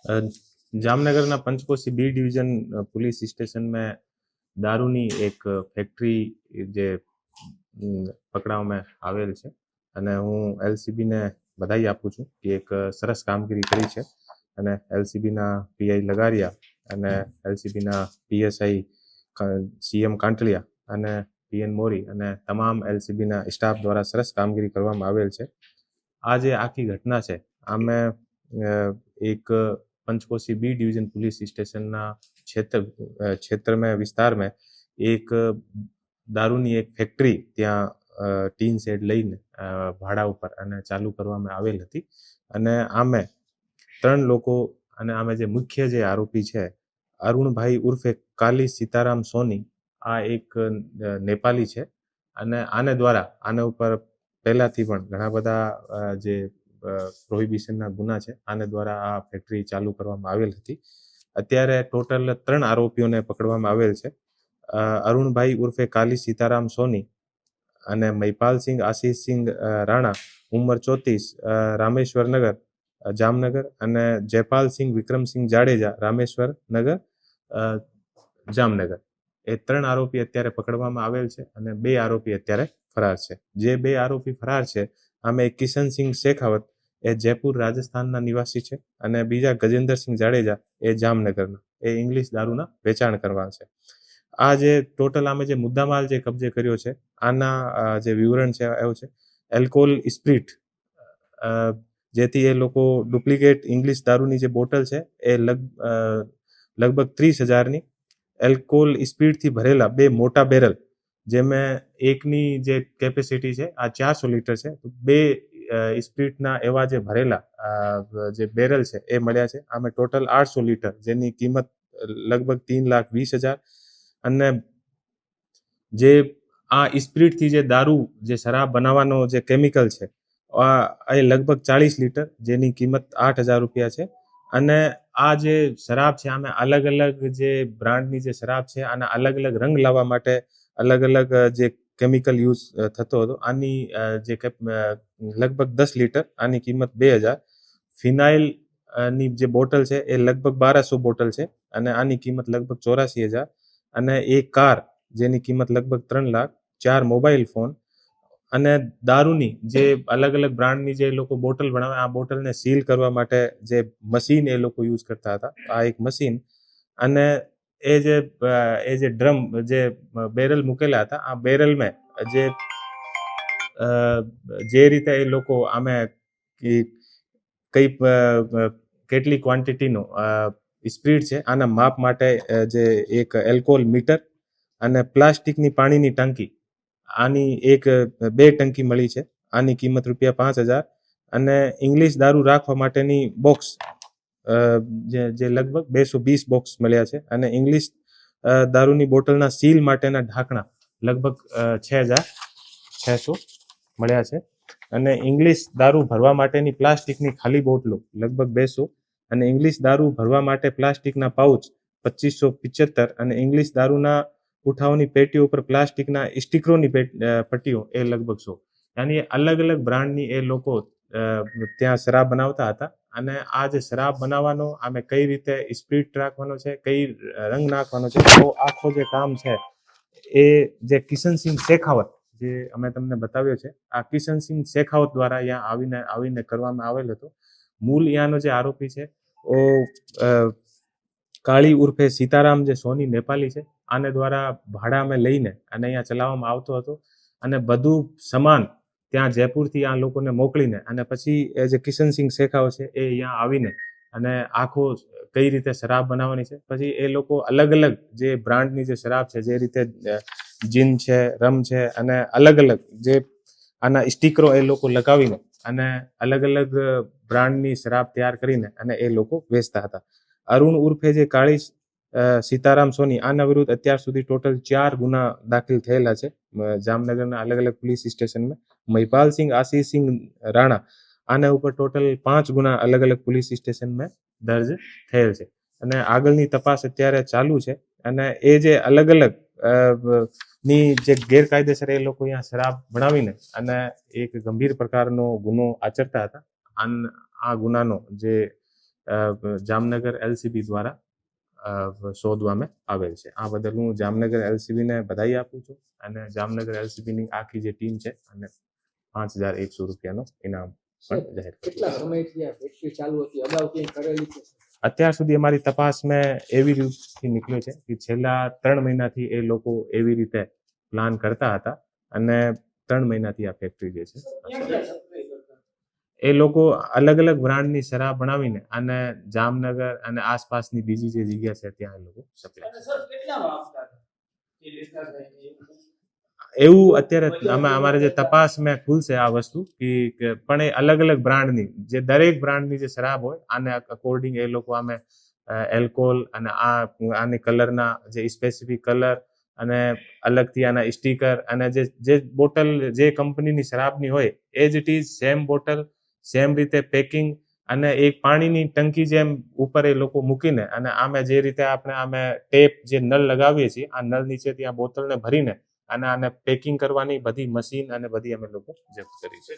अ, Jamnagar Panchkoshi B division police station में दारूनी एक फैक्ट्री જે પકડાવવામાં આવેલ છે અને હું એલસીબીને બધાઈ આપું છું કે એક સરસ કામગીરી કરી છે અને એલસીબીના પીઆઈ લગારિયા અને એલસીબીના પીએસઆઈ સીએમ કાંટલિયા અને પીએન મોરી અને તમામ એલસીબીના સ્ટાફ દ્વારા સરસ કામગીરી કરવામાં આવેલ છે। આ જે આખી ઘટના છે આમે एक Panchkoshi B division police station ना क्षेत्र में विस्तार में एक दारूनी एक फैक्ट्री त्या टीन शेड लईने भाड़ा ઉપર અને ચાલુ કરવામાં આવેલ હતી અને આમે 3 લોકો અને આમે જે મુખ્ય જે આરોપી છે અરુણભાઈ ઉર્ફે કાલી સીતારામ સોની આ એક નેપાળી છે અને આને દ્વારા આના ઉપર પહેલાથી પણ ઘણા બધા જે પ્રોહિબિશનના ગુના છે આને દ્વારા આ ફેક્ટરી ચાલુ કરવામાં આવેલ હતી। અત્યારે ટોટલ 3 આરોપીઓને પકડવામાં આવેલ છે। અરુણભાઈ ઉર્ફે કાલી સીતારામ સોની અને મહિપાલસિંહ આશીષસિંહ રાણા ઉંમર 34 રામેશ્વર નગર જામનગર અને જયપાલસિંહ વિક્રમસિંહ જાડેજા રામેશ્વર નગર જામનગર એ 3 આરોપી અત્યારે પકડવામાં આવેલ છે અને 2 આરોપી અત્યારે ફરાર છે। જે 2 આરોપી ફરાર છે આમે કિશનસિંહ શેખાવત એ જયપુર રાજસ્થાનના નિવાસી છે અને બીજા ગજેન્દ્રસિંહ જાડેજા એ જામનગરના એ ઇંગ્લિશ દારૂના વેચાણ કરવા છે। આ જે ટોટલ આમે જે મુદ્દામાલ જે કબજે કર્યો છે આના જે વિવરણ છે એવું છે એલ્કોહોલ સ્પ્રિટ જેથી એ લોકો ડુપ્લિકેટ ઇંગ્લિશ દારૂની જે બોટલ છે એ લગભગ 30,000ની એલ્કોહોલ સ્પ્રિટથી ભરેલા 2 મોટા બેરલ જેમાં એકની જે કેપેસિટી છે આ 400 લીટર છે તો 2 સ્પ્રિટના એવા જે ભરેલા જે બેરલ છે એ મળ્યા છે। આમે ટોટલ 800 લીટર જેની કિંમત લગભગ 3,20,000 અને જે આ સ્પ્રિટથી જે દારૂ જે શરાબ બનાવવાનો જે કેમિકલ છે એ લગભગ 40 લીટર જેની કિંમત 8,000 રૂપિયા છે અને આ જે શરાબ છે આમે અલગ અલગ જે બ્રાન્ડની જે શરાબ છે આના અલગ અલગ રંગ લાવવા માટે અલગ અલગ જે કેમિકલ યુઝ થતો હતો આની જે લગભગ 10 લીટર આની કિંમત 2,000 ફિનાઇલ ની જે બોટલ છે એ લગભગ 1200 બોટલ છે અને આની કિંમત લગભગ 84,000 અને એક કાર જેની કિંમત લગભગ 3 લાખ 4 મોબાઈલ ફોન અને દારૂની જે અલગ અલગ બ્રાન્ડની જે લોકો બોટલ બનાવે આ બોટલને સીલ કરવા માટે જે મશીન એ લોકો યુઝ કરતા હતા આ એક મશીન અને એ જે ડ્રમ જે બેરલ મૂકેલા હતા આ બેરલમાં જે રીતે એ લોકો આમે કઈ કેટલી ક્વોન્ટિટીનો સ્પ્રીટ છે આના માપ માટે જે એક એલ્કોહોલ મીટર અને પ્લાસ્ટિકની પાણીની ટાંકી આની એક 2 ટંકી મળી છે આની કિંમત ₹5,000 અને ઇંગ્લિશ દારૂ રાખવા માટેની બોક્સ જે લગભગ 220 બોક્સ મળ્યા છે અને ઇંગ્લિશ દારૂની બોટલના સીલ માટેના ઢાંકણા લગભગ 6,600 મળ્યા છે અને ઇંગ્લિશ દારૂ ભરવા માટેની પ્લાસ્ટિકની ખાલી બોટલો લગભગ 200 અને ઇંગ્લિશ દારૂ ભરવા માટે પ્લાસ્ટિકના પાઉચ 2575 અને ઇંગ્લિશ દારૂના ઉઠાવની પેટીઓ પર પ્લાસ્ટિકના સ્ટીકરોની પટ્ટીઓ એ લગભગ 100 यानी અલગ અલગ બ્રાન્ડની એ લોકો ત્યાં શરાબ બનાવતા હતા અને આ જે શરાબ બનાવવાનો આમે કઈ રીતે સ્પ્રિટ રાખવાનો છે કઈ રંગ નાખવાનો છે તો આખો જે કામ છે એ જે કિશનસિંહ શેખાવત જે અમે તમને બતાવ્યો છે આ કિશનસિંહ શેખાવત દ્વારા અહીંયા આવીને કરવામાં આવેલ હતો। મૂળ અહીંયાનો જે આરોપી છે ઓ કાળી ઉર્ફે સીતારામ જે સોની નેપાળી છે આને દ્વારા ભાડામાં લઈને અને અહીંયા ચલાવવામાં આવતો હતો અને બધું સામાન ત્યાં જયપુરથી આ લોકોને મોકલીને અને પછી એ જે કિશનસિંહ શેખાવત છે એ અહીંયા આવીને અને આખો કઈ રીતે શરાબ બનાવવાની છે પછી એ લોકો અલગ અલગ જે બ્રાન્ડની જે શરાબ છે જે રીતે જીન છે રમ છે અને અલગ અલગ જે આના સ્ટીકરો એ લોકો લગાવીને અને અલગ અલગ બ્રાન્ડની શરાબ તૈયાર કરીને અને એ લોકો વેચતા હતા। અરુણ ઉર્ફે જે કાળી સીતારામ સોની આના વિરુદ્ધ અત્યાર સુધી ટોટલ 4 ગુના દાખલ થયેલા છે જામનગરના અલગ અલગ પોલીસ સ્ટેશનમાં। મહિપાલસિંહ આશીષસિંહ રાણા આના ઉપર ટોટલ 5 ગુના અલગ અલગ પોલીસ સ્ટેશનમાં દર્જ થયેલ છે અને આગળની તપાસ અત્યારે ચાલુ છે અને એ જે અલગ અલગ ની જે ગેરકાયદેસર એ લોકો અહીંયા શરાબ બનાવીને અને એક ગંભીર પ્રકારનો ગુનો આચરતા હતા આ ગુનાનો જે જામનગર એલસીબી દ્વારા શોધવામાં આવેલ છે. આ બદલ હું જામનગર એલસીબીને બધાઈ આપું છું અને જામનગર એલસીબીની આખી જે ટીમ છે અને 5100 રૂપિયાનો ઇનામ પણ જાહેર કર્યું. કેટલા સમયથી આ ફેક્ટરી ચાલુ હતી? અગાઉ ક્યાંય કરેલી છે? અત્યાર સુધી અમારી તપાસમાં એવી રીતથી નીકળ્યો છે કે છેલ્લા 3 મહિનાથી એ લોકો એવી રીતે પ્લાન કરતા હતા અને 3 મહિનાથી આ ફેક્ટરી જે છે એ લોકો અલગ અલગ બ્રાન્ડની શરાબ બનાવીને અને જામનગર અને આસપાસની બીજી જે જગ્યા છે ત્યાં એ લોકો સપ્લાય એવું અત્યારે અમારે જે તપાસમાં ખુલશે આ વસ્તુ કે પણ એ અલગ અલગ બ્રાન્ડની જે દરેક બ્રાન્ડની જે શરાબ હોય આને અકોર્ડિંગ એ લોકો આમે એલ્કોહોલ અને આની કલરના જે સ્પેસિફિક કલર અને અલગથી આના સ્ટીકર અને જે બોટલ જે કંપનીની શરાબની હોય as it is same bottle same રીતે પેકિંગ અને એક પાણીની ટંકી જેમ ઉપર એ લોકો મૂકીને અને આમે જે રીતે આપણે આમે ટેપ જે નળ લગાવીએ છીએ આ નળ નીચે ત્યાં બોટલને ભરીને અને આને પેકિંગ કરવાની બધી મશીન અને બધી અમે લોકો જપ્ત કરી છે.